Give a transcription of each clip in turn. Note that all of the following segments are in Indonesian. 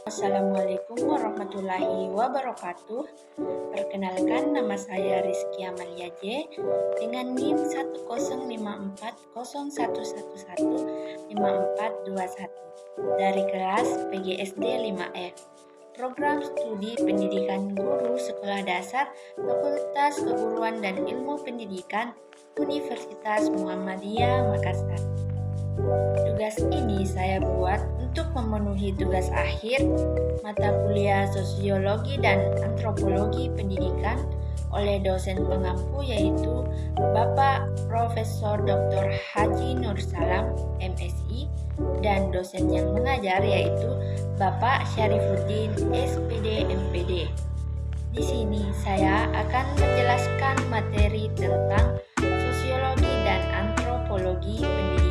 Assalamualaikum warahmatullahi wabarakatuh. Perkenalkan, nama saya Rizky Amalia J dengan NIM 10540115421 dari kelas PGSD 5F. Program Studi Pendidikan Guru Sekolah Dasar Fakultas Keguruan dan Ilmu Pendidikan Universitas Muhammadiyah Makassar. Tugas ini saya buat untuk memenuhi tugas akhir mata kuliah Sosiologi dan Antropologi Pendidikan oleh dosen pengampu yaitu Bapak Profesor Dr. Haji Nur Salam, MSI, dan dosen yang mengajar yaitu Bapak Syarifuddin, SPD, MPD. Di sini saya akan menjelaskan materi tentang sosiologi dan antropologi pendidikan.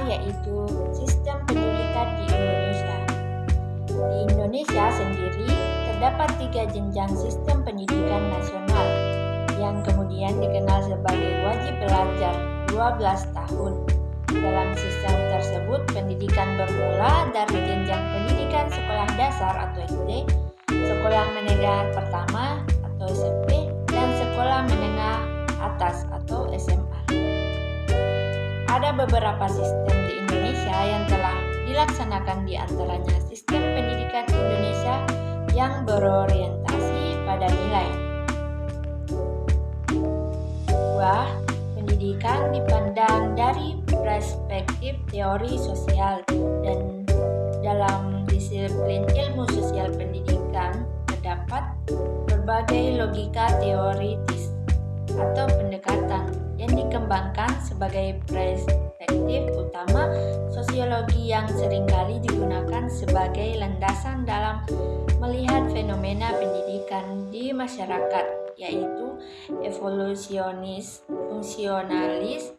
Yaitu sistem pendidikan di Indonesia. Di Indonesia sendiri terdapat 3 jenjang sistem pendidikan nasional yang kemudian dikenal sebagai wajib belajar 12 tahun. Dalam sistem tersebut, pendidikan bermula dari jenjang pendidikan sekolah dasar atau SD, sekolah menengah pertama atau SMP, dan sekolah menengah atas atau SMA. Ada beberapa sistem di Indonesia yang telah dilaksanakan, di antaranya sistem pendidikan Indonesia yang berorientasi pada nilai. 2. Pendidikan dipandang dari perspektif teori sosial, dan dalam disiplin ilmu sosial pendidikan terdapat berbagai logika teoritis atau pendekatan yang dikembangkan sebagai perspektif utama sosiologi yang seringkali digunakan sebagai landasan dalam melihat fenomena pendidikan di masyarakat, yaitu evolusionis, fungsionalis,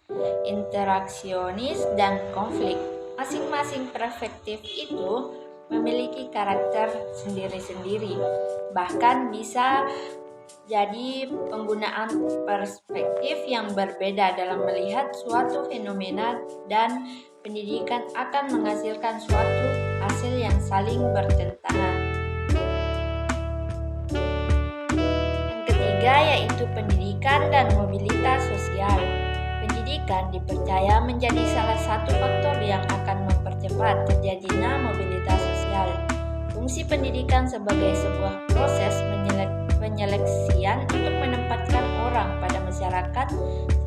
interaksionis, dan konflik. Masing-masing perspektif itu memiliki karakter sendiri-sendiri, bahkan bisa jadi penggunaan perspektif yang berbeda dalam melihat suatu fenomena, dan pendidikan akan menghasilkan suatu hasil yang saling bertentangan. Yang ketiga yaitu pendidikan dan mobilitas sosial. Pendidikan dipercaya menjadi salah satu faktor yang akan mempercepat terjadinya mobilitas sosial. Fungsi pendidikan sebagai sebuah proses penyeleksian untuk menempatkan orang pada masyarakat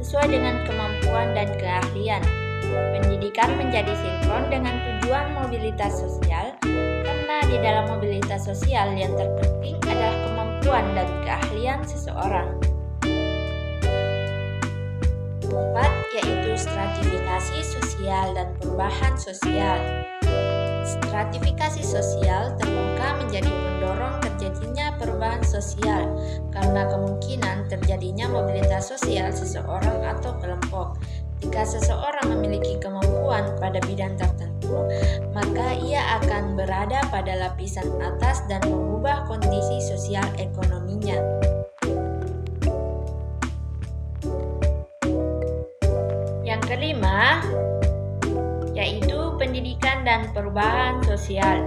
sesuai dengan kemampuan dan keahlian. Pendidikan menjadi sinkron dengan tujuan mobilitas sosial, karena di dalam mobilitas sosial yang terpenting adalah kemampuan dan keahlian seseorang. 4. Yaitu stratifikasi sosial dan perubahan sosial. Stratifikasi sosial terbuka menjadi pendorong terjadinya perubahan sosial karena kemungkinan terjadinya mobilitas sosial seseorang atau kelompok. Jika seseorang memiliki kemampuan pada bidang tertentu, maka ia akan berada pada lapisan atas dan mengubah kondisi sosial ekonominya. Yang kelima yaitu pendidikan dan perubahan sosial.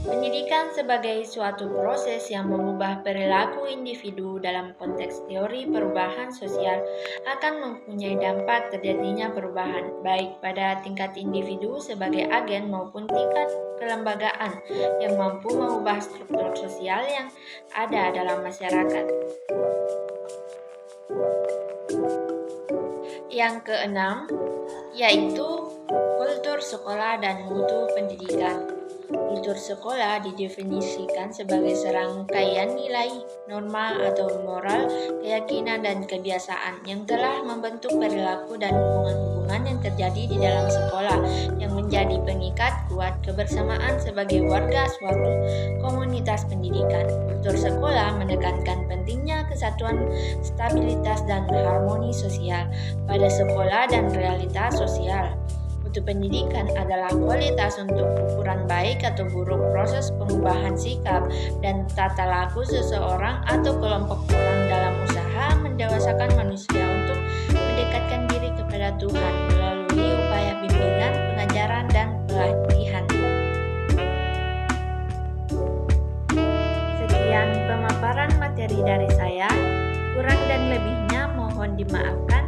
Pendidikan sebagai suatu proses yang mengubah perilaku individu dalam konteks teori perubahan sosial akan mempunyai dampak terjadinya perubahan baik pada tingkat individu sebagai agen maupun tingkat kelembagaan yang mampu mengubah struktur sosial yang ada dalam masyarakat. Yang keenam yaitu kultur sekolah dan mutu pendidikan. Kultur sekolah didefinisikan sebagai serangkaian nilai, norma atau moral, keyakinan dan kebiasaan yang telah membentuk perilaku dan hubungan-hubungan yang terjadi di dalam sekolah, yang menjadi pengikat kuat kebersamaan sebagai warga suatu komunitas pendidikan. Kultur sekolah menekankan pentingnya kesatuan, stabilitas, dan harmoni sosial pada sekolah dan realitas sosial. Mutu pendidikan adalah kualitas untuk ukuran baik atau buruk proses pengubahan sikap dan tata laku seseorang atau kelompok orang dalam usaha mendewasakan manusia untuk mendekatkan diri kepada Tuhan melalui upaya bimbingan dari saya. Kurang dan lebihnya mohon dimaafkan.